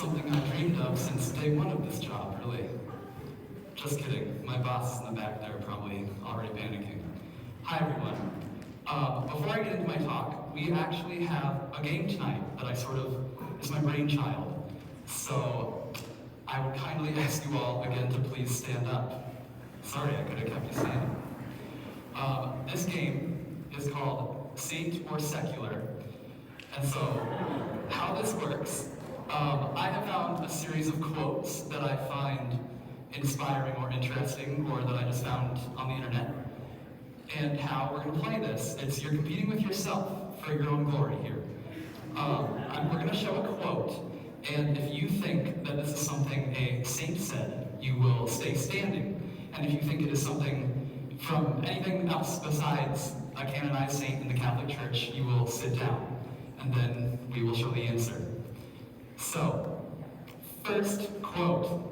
something I dreamed of since day one of this job, really. Just kidding. My boss is in the back there probably already panicking. Hi, everyone. Before I get into my talk, we actually have a game tonight that is my brainchild. So I would kindly ask you all again to please stand up. Sorry, I could have kept you standing. This game is called Saint or Secular. And so, how this works, I have found a series of quotes that I find inspiring or interesting, or that I just found on the internet. And how we're going to play this, you're competing with yourself for your own glory here. We're going to show a quote, and if you think that this is something a saint said, you will stay standing. And if you think it is something from anything else besides a canonized saint in the Catholic Church, you will sit down. And then we will show the answer. So, first quote.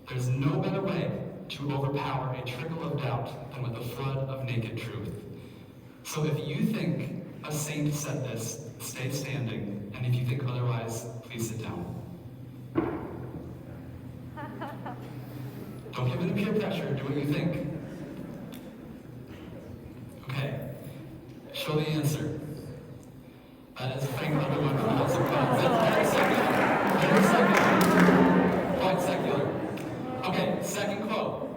There's no better way to overpower a trickle of doubt than with a flood of naked truth. So if you think a saint said this, stay standing. And if you think otherwise, please sit down. Don't give in to peer pressure, do what you think. Okay, show the answer. That is Frank Underwood from House of Cards. That's very secular. Quite secular. Okay, second quote.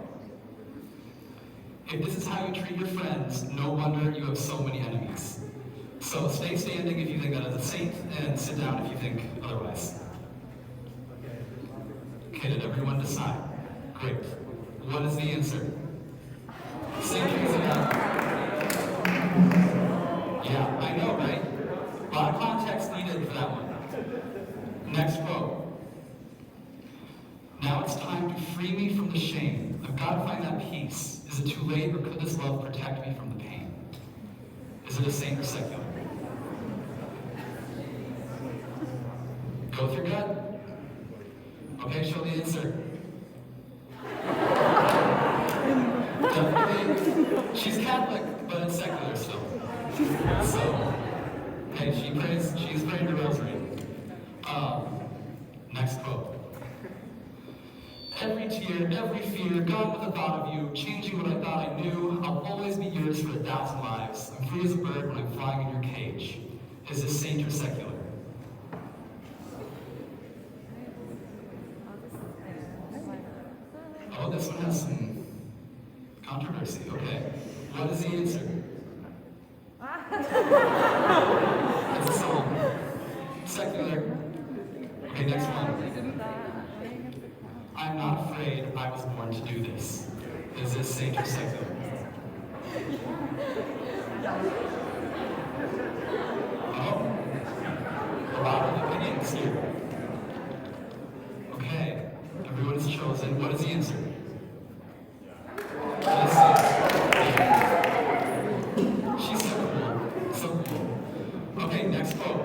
If this is how you treat your friends, no wonder you have so many enemies. So stay standing if you think that is a saint, and sit down if you think otherwise. Okay, did everyone decide? Great. What is the answer? Saint Teresa. Yeah, I know, right? A lot of context needed for that one. Next quote. Now it's time to free me from the shame. I've got to find that peace. Is it too late, or could this love protect me from the pain? Is it a saint or secular? Go with your gut. Okay, show the answer. Definitely. She's Catholic, but it's secular still. So, hey, she's praying the rosary. Next quote. Every tear, every fear, gone with the thought of you, changing what I thought I knew. I'll always be yours for 1,000 lives. I'm free as a bird when I'm flying in your cage. Is this saint or secular? Oh, this one has some controversy. Okay. What is the answer? It's a song. Secular. Okay, next one. I'm not afraid I was born to do this. Is this saint or secular? Oh, a lot of opinions here. Okay, everyone is chosen. What is the answer? She's so cool. So cool. Okay, next quote.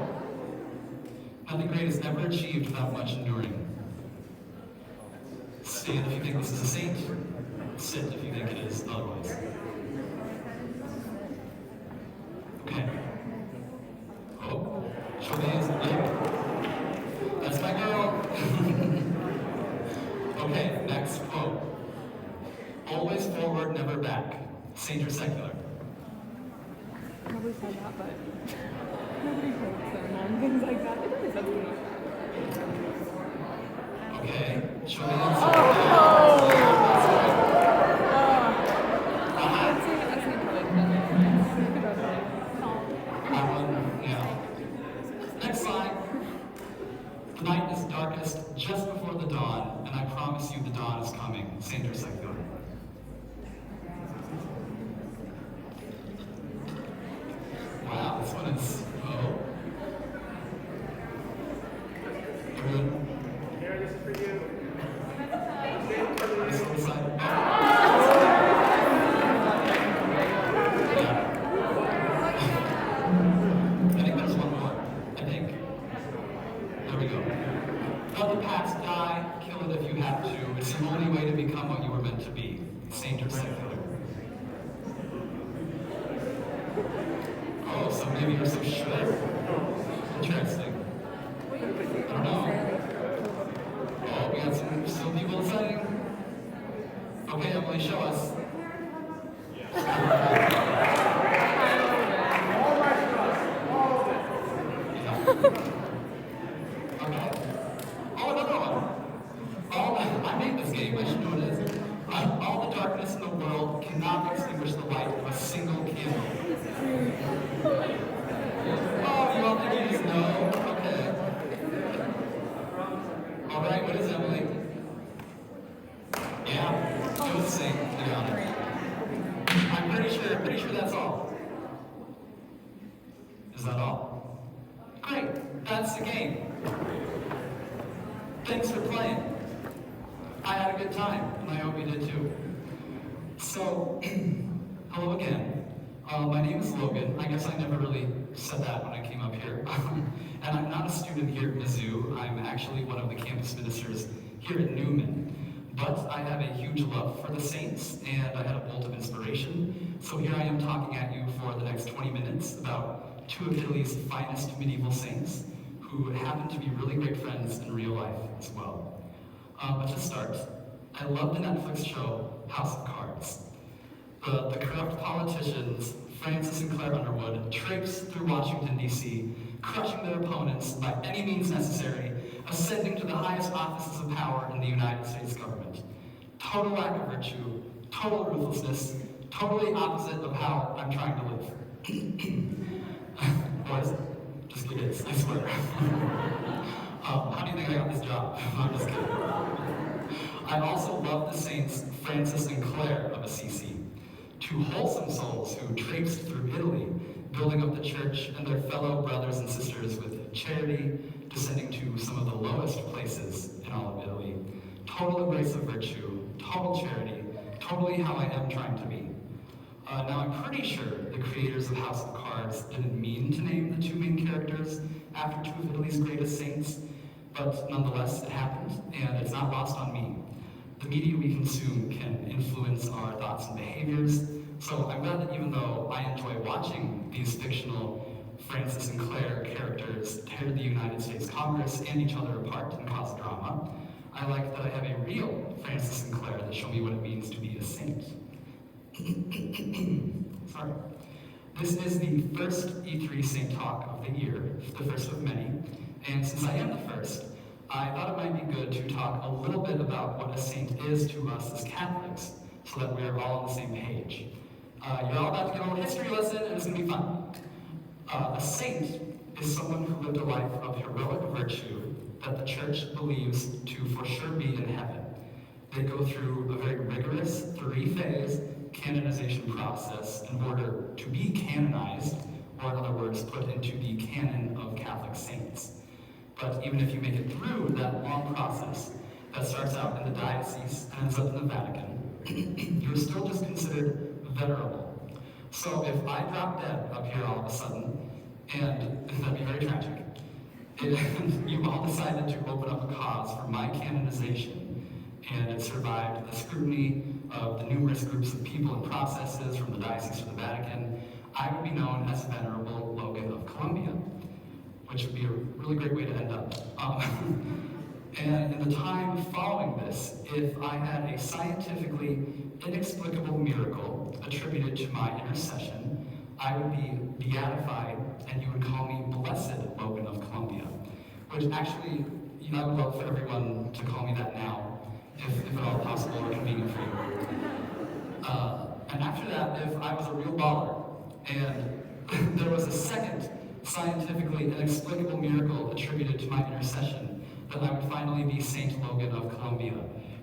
Nothing great is ever achieved without much enduring. Stand if you think this is a saint. Sit if you think it is otherwise. Okay. Oh, show the hands. Yeah. That's my girl. Okay, next quote. Always forward, never back. Saint or secular? Probably said that, but nobody quotes them on things like that. It always has to be. Okay, show the answer. Next slide. The night is darkest just before the dawn, and I promise you the dawn is coming. Saint or secular? Wow, this one is, oh. Everyone? This is for you. This one side. I think there's one more. I think. There we go. Let the past die, kill it if you have to. It's the only way to become what you were meant to be. Okay. Oh, another one. I made this game. I should know what it is. All the darkness in the world cannot extinguish the light of a single candle. Oh, you all think you just know? Okay. All right, what is Emily? Yeah, it was the same, to be honest. I'm pretty sure that's all. Is that all? Great, that's the game. Thanks for playing. I had a good time, and I hope you did too. So, hello again. My name is Logan. I guess I never really said that when I came up here. And I'm not a student here at Mizzou. I'm actually one of the campus ministers here at Newman. But I have a huge love for the Saints, and I had a bolt of inspiration. So here I am talking at you for the next 20 minutes about two of Italy's finest medieval saints, who happen to be really great friends in real life as well. But to start, I love the Netflix show House of Cards. The corrupt politicians, Francis and Claire Underwood, traipse through Washington, D.C., crushing their opponents by any means necessary, ascending to the highest offices of power in the United States government. Total lack of virtue, total ruthlessness, totally opposite of how I'm trying to live. Boys, just kidding, I swear. How do you think I got this job? I'm just kidding. I also love the saints Francis and Claire of Assisi, two wholesome souls who traipsed through Italy, building up the church and their fellow brothers and sisters with charity, descending to some of the lowest places in all of Italy. Total embrace of virtue, total charity, totally how I am trying to be. Now I'm pretty sure the creators of House of Cards didn't mean to name the two main characters after two of Italy's greatest saints, but nonetheless it happened, and it's not lost on me. The media we consume can influence our thoughts and behaviors, so I'm glad that even though I enjoy watching these fictional Francis and Claire characters tear the United States Congress and each other apart and cause drama, I like that I have a real Francis and Claire that show me what it means to be a saint. Sorry. This is the first E3 Saint Talk of the year, the first of many, and since I am the first, I thought it might be good to talk a little bit about what a saint is to us as Catholics, so that we're all on the same page. You're all about to get a little history lesson, and it's going to be fun. A saint is someone who lived a life of heroic virtue that the church believes to for sure be in heaven. They go through a very rigorous 3-phase canonization process in order to be canonized, or in other words, put into the canon of Catholic saints. But even if you make it through that long process that starts out in the diocese and ends up in the Vatican, you're still just considered venerable. So if I drop dead up here all of a sudden, and that'd be very tragic, and you all decided to open up a cause for my canonization, and it survived the scrutiny of the numerous groups of people and processes from the diocese to the Vatican, I would be known as Venerable Logan of Columbia, which would be a really great way to end up. And in the time following this, if I had a scientifically inexplicable miracle attributed to my intercession, I would be beatified, and you would call me Blessed Logan of Columbia, which actually, I would love for everyone to call me that now, if at all possible or convenient for you. And after that, if I was a real baller, and there was a second scientifically inexplicable miracle attributed to my intercession, then I would finally be Saint Logan of Columbia,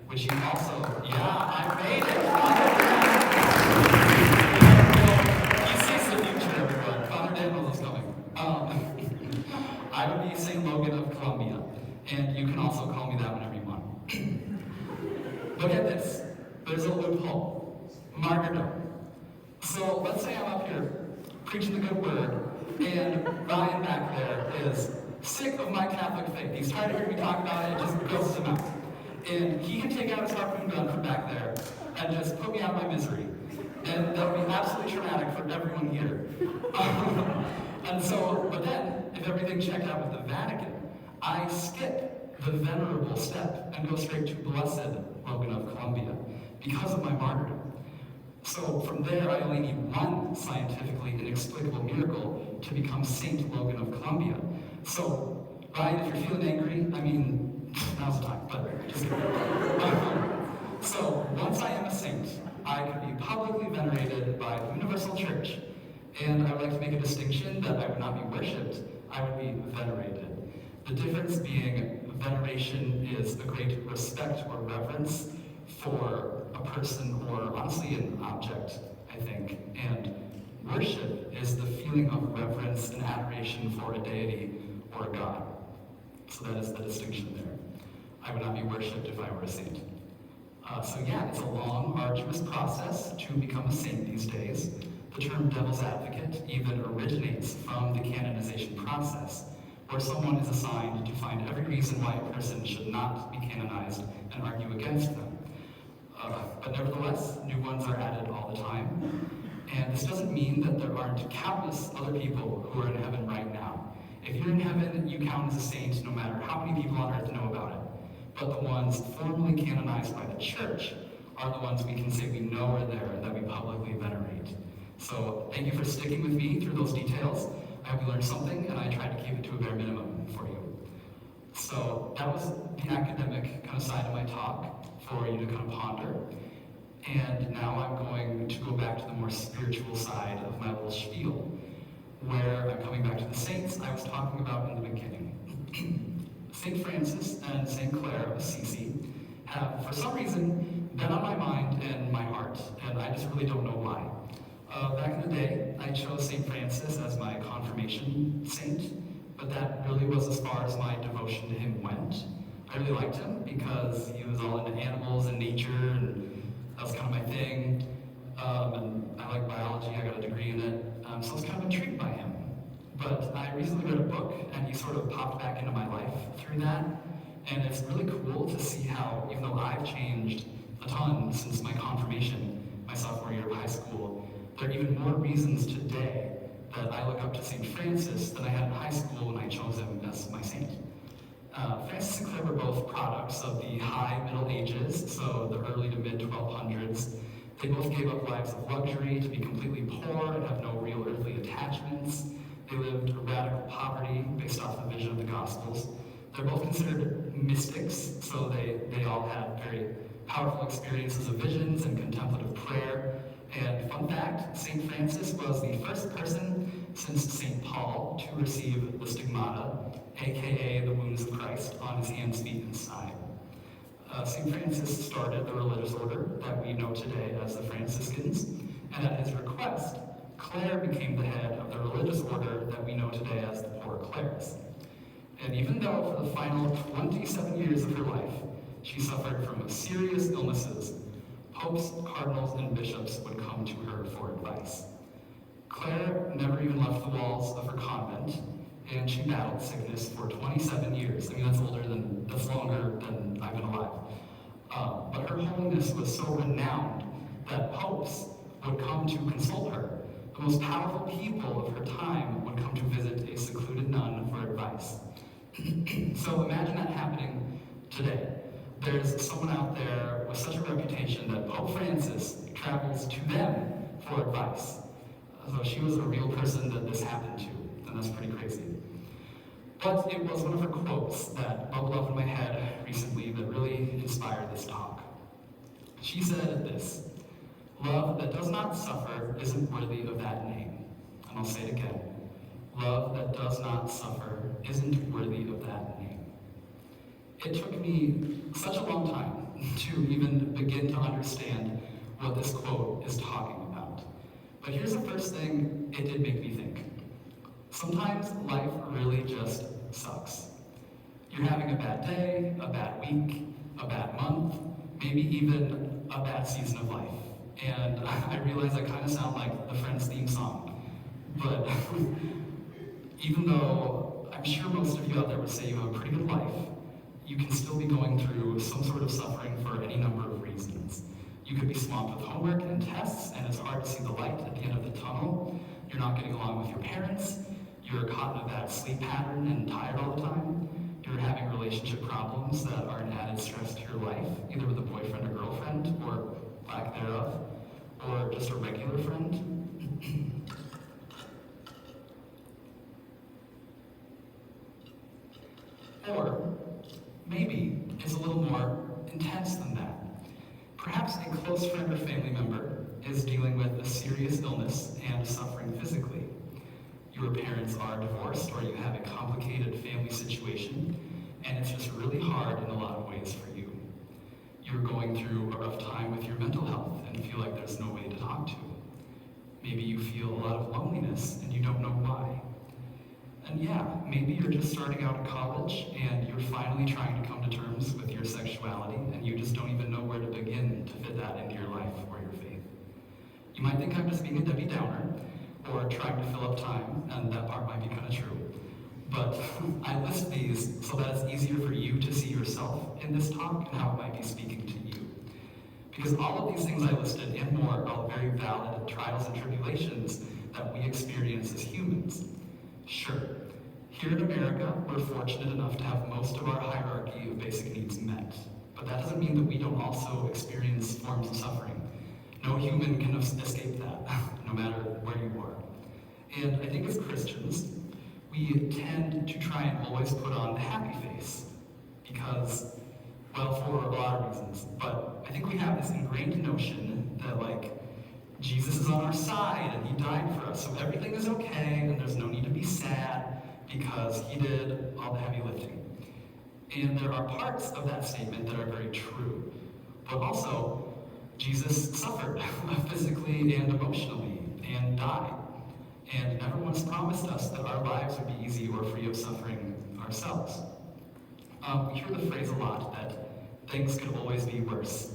which you also, I made it! He sees the future, everyone. Father Daniel is coming. I would be Saint Logan of Columbia, and you can also call me that whenever you want. But get this, there's a loophole. Martyrdom. So let's say I'm up here preaching the good word, and Ryan back there is sick of my Catholic faith. He's tired of hearing me talk about it, it just grosses him out. And he can take out his harpoon gun from back there and just put me out of my misery. And that would be absolutely traumatic for everyone here. And so, but then, if everything checked out with the Vatican, I skip the venerable step and go straight to Blessed Logan of Columbia because of my martyrdom. So from there, I only need one scientifically inexplicable miracle to become Saint Logan of Columbia. So, right, if you're feeling angry, I mean, now's the time, but just kidding. So, once I am a saint, I could be publicly venerated by the Universal Church. And I would like to make a distinction that I would not be worshipped, I would be venerated. The difference being veneration is a great respect or reverence for a person or honestly an object, I think. And worship is the feeling of reverence and adoration for a deity or a god. So that is the distinction there. I would not be worshipped if I were a saint. So yeah, it's a long, arduous process to become a saint these days. The term devil's advocate even originates from the canonization process, where someone is assigned to find every reason why a person should not be canonized and argue against them. But nevertheless, new ones are added all the time. And this doesn't mean that there aren't countless other people who are in heaven right now. If you're in heaven, you count as a saint no matter how many people on earth know about it. But the ones formally canonized by the church are the ones we can say we know are there and that we publicly venerate. So thank you for sticking with me through those details. I hope you learned something, and I tried to keep it to a bare minimum for you. So that was the academic kind of side of my talk for you to kind of ponder. And now I'm going to go back to the more spiritual side of my little spiel, where I'm coming back to the saints I was talking about in the beginning. St. Francis and St. Clare of Assisi have, for some reason, been on my mind and my heart, and I just really don't know why. Back in the day, I chose St. Francis as my confirmation saint, but that really was as far as my devotion to him went. I really liked him because he was all into animals and nature, and that was kind of my thing. And I like biology, I got a degree in it, so I was kind of intrigued by him. But I recently read a book, and he sort of popped back into my life through that, and it's really cool to see how, even though I've changed a ton since my confirmation, my sophomore year of high school, there are even more reasons today that I look up to St. Francis than I had in high school when I chose him as my saint. Francis and Clare were both products of the high Middle Ages, so the early to mid 1200s. They both gave up lives of luxury to be completely poor and have no real earthly attachments. They lived radical poverty based off the vision of the Gospels. They're both considered mystics, so they all had very powerful experiences of visions and contemplative prayer. And fun fact, St. Francis was the first person since St. Paul to receive the stigmata, aka the wounds of Christ, on his hands, feet, and side. St. Francis started the religious order that we know today as the Franciscans, and at his request, Clare became the head of the religious order that we know today as the Poor Clares. And even though for the final 27 years of her life, she suffered from serious illnesses, popes, cardinals, and bishops would come to her for advice. Clare never even left the walls of her convent, and she battled sickness for 27 years. I mean, that's longer than I've been alive. But her holiness was so renowned that popes would come to console her. The most powerful people of her time would come to visit a secluded nun for advice. So imagine that happening today. There's someone out there with such a reputation that Pope Francis travels to them for advice. So she was a real person that this happened to, and that's pretty crazy. But it was one of her quotes that bubbled up in my head recently that really inspired this talk. She said this: "Love that does not suffer isn't worthy of that name." And I'll say it again. Love that does not suffer isn't worthy of that name. It took me such a long time to even begin to understand what this quote is talking about. But here's the first thing it did make me think. Sometimes life really just sucks. You're having a bad day, a bad week, a bad month, maybe even a bad season of life. And I realize I kind of sound like the Friends theme song, but even though I'm sure most of you out there would say you have a pretty good life, you can still be going through some sort of suffering for any number of reasons. You could be swamped with homework and tests, and it's hard to see the light at the end of the tunnel. You're not getting along with your parents. You're caught in a bad sleep pattern and tired all the time. You're having relationship problems that are an added stress to your life, either with a boyfriend or girlfriend, or lack thereof, or just a regular friend. Maybe it's a little more intense than that. Perhaps a close friend or family member is dealing with a serious illness and suffering physically. Your parents are divorced or you have a complicated family situation, and it's just really hard in a lot of ways for you. You're going through a rough time with your mental health and feel like there's no way to talk to. Maybe you feel a lot of loneliness and you don't know why. And yeah, maybe you're just starting out in college and you're finally trying to come to terms with your sexuality and you just don't even know where to begin to fit that into your life or your faith. You might think I'm just being a Debbie Downer or trying to fill up time, and that part might be kind of true. But I list these so that it's easier for you to see yourself in this talk and how it might be speaking to you. Because all of these things I listed and more are very valid trials and tribulations that we experience as humans. Sure, here in America, we're fortunate enough to have most of our hierarchy of basic needs met. But that doesn't mean that we don't also experience forms of suffering. No human can escape that, no matter where you are. And I think as Christians, we tend to try and always put on the happy face because, well, for a lot of reasons. But I think we have this ingrained notion that, like, Jesus is on our side and he died for us, so everything is okay and there's no need to be sad because he did all the heavy lifting. And there are parts of that statement that are very true. But also, Jesus suffered physically and emotionally and died. And never once promised us that our lives would be easy or free of suffering ourselves. We hear the phrase a lot that things could always be worse,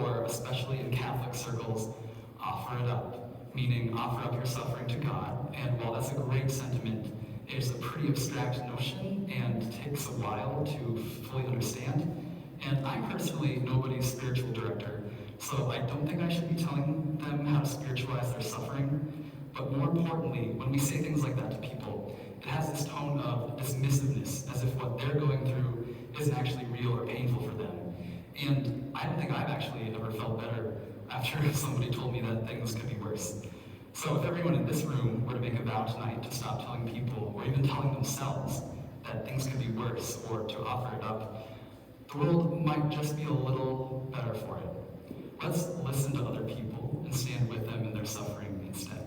or especially in Catholic circles, offer it up, meaning offer up your suffering to God. And while that's a great sentiment, it's a pretty abstract notion and takes a while to fully understand. And I'm personally nobody's spiritual director, so I don't think I should be telling them how to spiritualize their suffering. But more importantly, when we say things like that to people, it has this tone of dismissiveness, as if what they're going through isn't actually real or painful for them. And I don't think I've actually ever felt better after somebody told me that things could be worse. So if everyone in this room were to make a vow tonight to stop telling people, or even telling themselves, that things could be worse or to offer it up, the world might just be a little better for it. Let's listen to other people and stand with them in their suffering instead.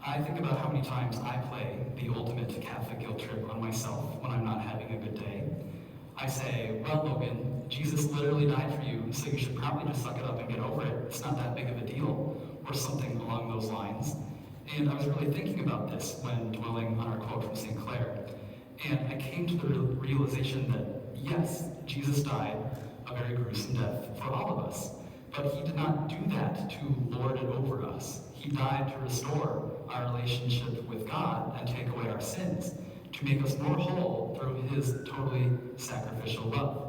I think about how many times I play the ultimate Catholic guilt trip on myself when I'm not having a good day. I say, well, Logan, Jesus literally died for you, so you should probably just suck it up and get over it. It's not that big of a deal, or something along those lines. And I was really thinking about this when dwelling on our quote from St. Clair. And I came to the realization that, yes, Jesus died a very gruesome death for all of us. But he did not do that to lord it over us. He died to restore our relationship with God and take away our sins, to make us more whole through his totally sacrificial love.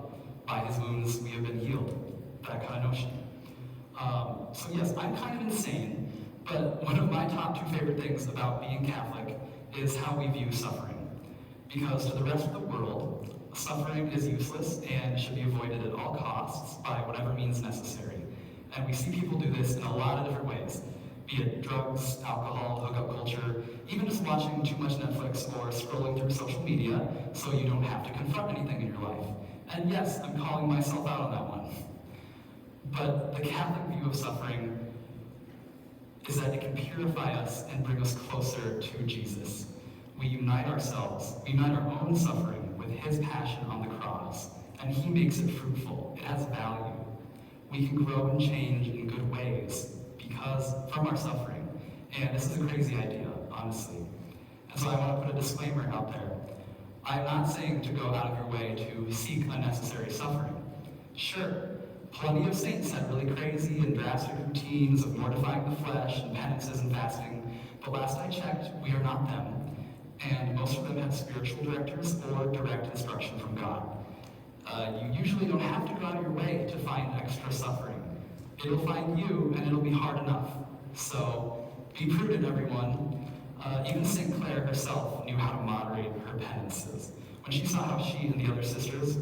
By his wounds we have been healed. That kind of notion. So yes, I'm kind of insane, but one of my top two favorite things about being Catholic is how we view suffering. Because to the rest of the world, suffering is useless and should be avoided at all costs by whatever means necessary. And we see people do this in a lot of different ways, be it drugs, alcohol, hookup culture, even just watching too much Netflix or scrolling through social media so you don't have to confront anything in your life. And yes, I'm calling myself out on that one. But the Catholic view of suffering is that it can purify us and bring us closer to Jesus. We unite ourselves, we unite our own suffering with his passion on the cross, and he makes it fruitful. It has value. We can grow and change in good ways because from our suffering. And this is a crazy idea, honestly. And so I want to put a disclaimer out there. I'm not saying to go out of your way to seek unnecessary suffering. Sure, plenty of saints had really crazy and drastic routines of mortifying the flesh and penances and fasting, but last I checked, we are not them. And most of them have spiritual directors or direct instruction from God. You usually don't have to go out of your way to find extra suffering. It'll find you, and it'll be hard enough. So be prudent, everyone. Even St. Clair herself knew how to moderate her penances. When she saw how she and the other sisters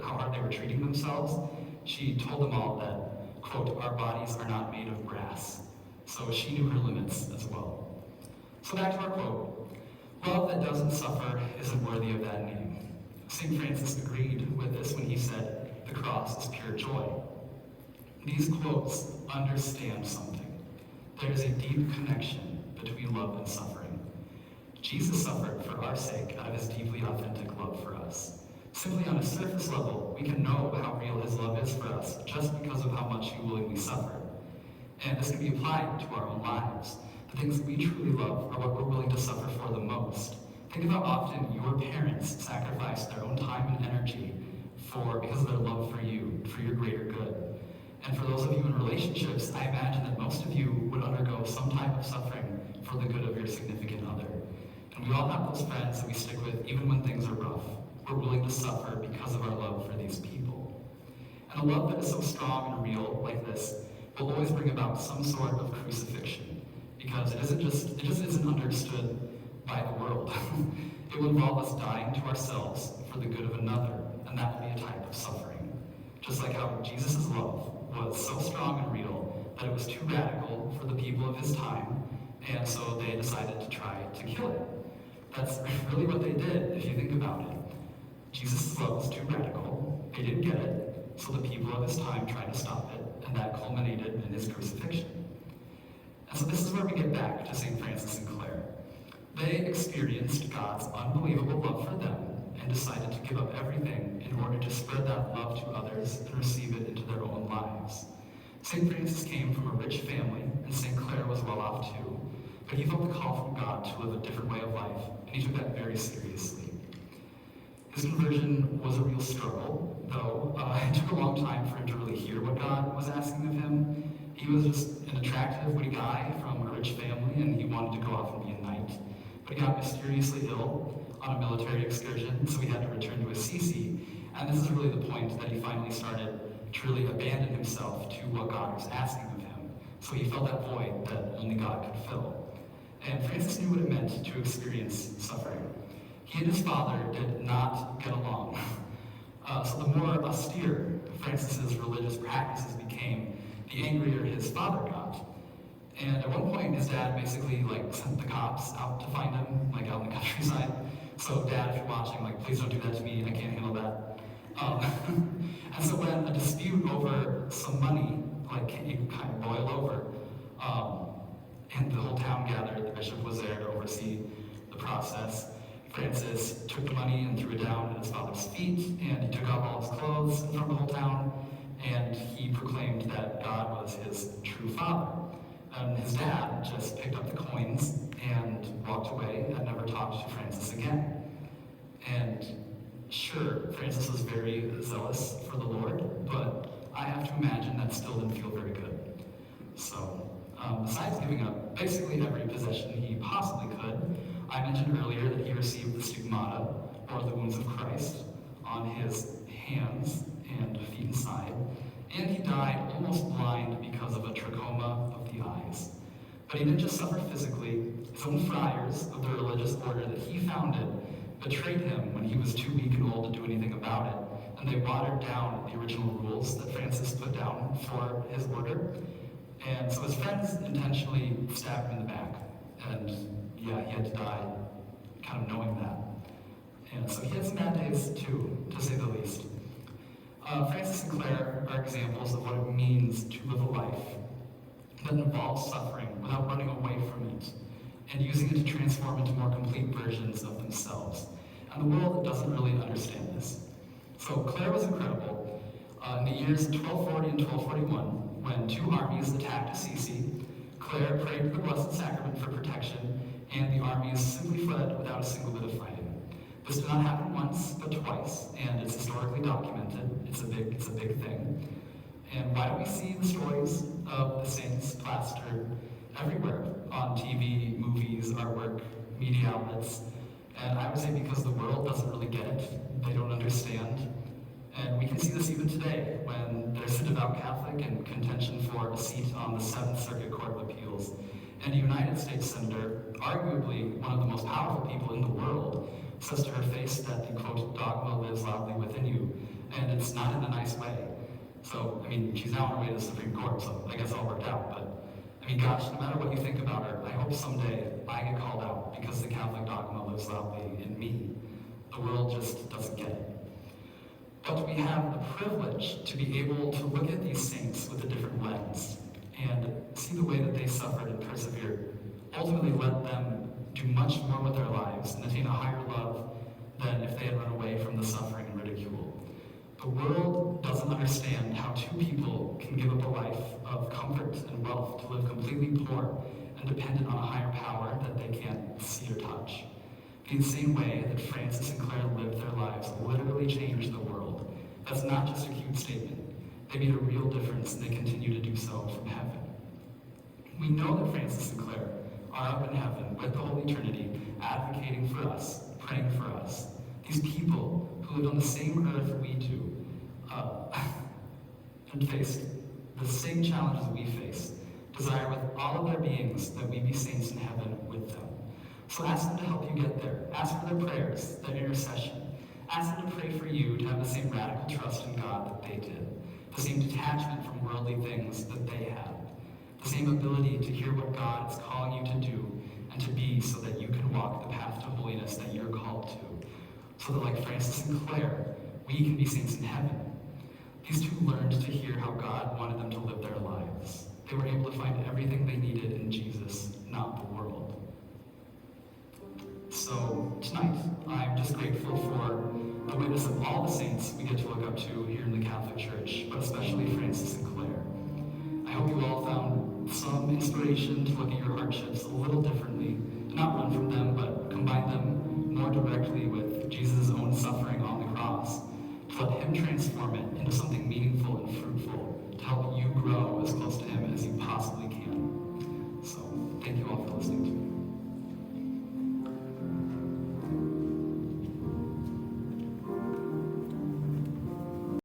how hard they were treating themselves, she told them all that, quote, our bodies are not made of brass. So she knew her limits as well. So back to our quote. Love that doesn't suffer isn't worthy of that name. St. Francis agreed with this when he said, "The cross is pure joy." These quotes understand something. There is a deep connection between love and suffering. Jesus suffered for our sake out of his deeply authentic love for us. Simply on a surface level, we can know how real his love is for us just because of how much he willingly suffered. And this can be applied to our own lives. The things that we truly love are what we're willing to suffer for the most. Think of how often your parents sacrificed their own time and energy because of their love for you, for your greater good. And for those of you in relationships, I imagine that most of you would undergo some type of suffering for the good of your significant other. And we all have those friends that we stick with even when things are rough. We're willing to suffer because of our love for these people. And a love that is so strong and real like this will always bring about some sort of crucifixion, because it just isn't understood by the world. It will involve us dying to ourselves for the good of another, and that will be a type of suffering. Just like how Jesus' love was so strong and real that it was too radical for the people of his time, and so they decided to try to kill it. That's really what they did, if you think about it. Jesus' love was too radical, they didn't get it, so the people of his time tried to stop it, and that culminated in his crucifixion. And so this is where we get back to St. Francis and Clare. They experienced God's unbelievable love for them and decided to give up everything in order to spread that love to others and receive it into their own lives. St. Francis came from a rich family, and St. Clare was well off too, but he felt the call from God to live a different way of life, and he took that very seriously. His conversion was a real struggle, though it took a long time for him to really hear what God was asking of him. He was just an attractive, witty guy from a rich family, and he wanted to go off and be a knight. But he got mysteriously ill on a military excursion, so he had to return to Assisi. And this is really the point that he finally started to really abandon himself to what God was asking of him. So he felt that void that only God could fill. And Francis knew what it meant to experience suffering. He and his father did not get along. So the more austere Francis's religious practices became, the angrier his father got. And at one point, his dad basically sent the cops out to find him, out in the countryside. So Dad, if you're watching, please don't do that to me, I can't handle that. And so when a dispute over some money, it kind of boiled over, and the whole town gathered, the bishop was there to oversee the process. Francis took the money and threw it down at his father's feet, and he took off all his clothes in front of the whole town, and he proclaimed that God was his true father. And his dad just picked up the coins and walked away and never talked to Francis again. And sure, Francis was very zealous for the Lord, but I have to imagine that still didn't feel very good. So, besides giving up basically every possession he possibly could, I mentioned earlier that he received the stigmata, or the wounds of Christ, on his hands and feet and side, and he died almost blind because of a trachoma of the eyes. But he didn't just suffer physically. His own friars of the religious order that he founded betrayed him when he was too weak and old to do anything about it, and they watered down the original rules that Francis put down for his order. And so his friends intentionally stabbed him in the back, and yeah, he had to die kind of knowing that. And so he had some bad days too, to say the least. Francis and Clare are examples of what it means to live a life that involves suffering without running away from it, and using it to transform into more complete versions of themselves. And the world doesn't really understand this. So Clare was incredible. In the years 1240 and 1241, when two armies attacked Assisi, Clare prayed to the Blessed Sacrament for protection, and the armies simply fled without a single bit of fighting. This did not happen once, but twice, and it's historically documented. It's a big thing. And why don't we see the stories of the saints plastered everywhere on TV, movies, artwork, media outlets? And I would say because the world doesn't really get it. They don't understand. And we can see this even today when there's a devout Catholic and contention for a seat on the Seventh Circuit Court of Appeals. And a United States senator, arguably one of the most powerful people in the world, says to her face that the, quote, dogma lives loudly within you, and it's not in a nice way. So, she's now on her way to the Supreme Court, so I guess it all worked out, but, gosh, no matter what you think about her, I hope someday I get called out because the Catholic dogma lives loudly in me. The world just doesn't get it. But we have the privilege to be able to look at these saints with a different lens and see the way that they suffered and persevered. Ultimately let them do much more with their lives and attain a higher love than if they had run away from the suffering and ridicule. The world doesn't understand how two people can give up a life of comfort and wealth to live completely poor and dependent on a higher power that they can't see or touch. In the same way that Francis and Claire lived their lives literally changed the world. That's not just a cute statement. They made a real difference, and they continue to do so from heaven. We know that Francis and Claire are up in heaven with the Holy Trinity, advocating for us, praying for us. These people who lived on the same earth we do, and faced the same challenges we face, desire with all of their beings that we be saints in heaven with them. So ask them to help you get there. Ask for their prayers, their intercession. Ask them to pray for you to have the same radical trust in God that they did, the same detachment from worldly things that they had, the same ability to hear what God is calling you to do and to be so that you can walk the path to holiness that you're called to. So that like Francis and Claire, we can be saints in heaven. These two learned to hear how God wanted them to live their lives. They were able to find everything they needed in Jesus, not the world. So tonight, I'm just grateful for the witness of all the saints we get to look up to here in the Catholic Church, but especially Francis and Claire. I hope you all found some inspiration to look at your hardships a little differently, and not run from them, but combine them more directly with Jesus' own suffering on the cross, to let him transform it into something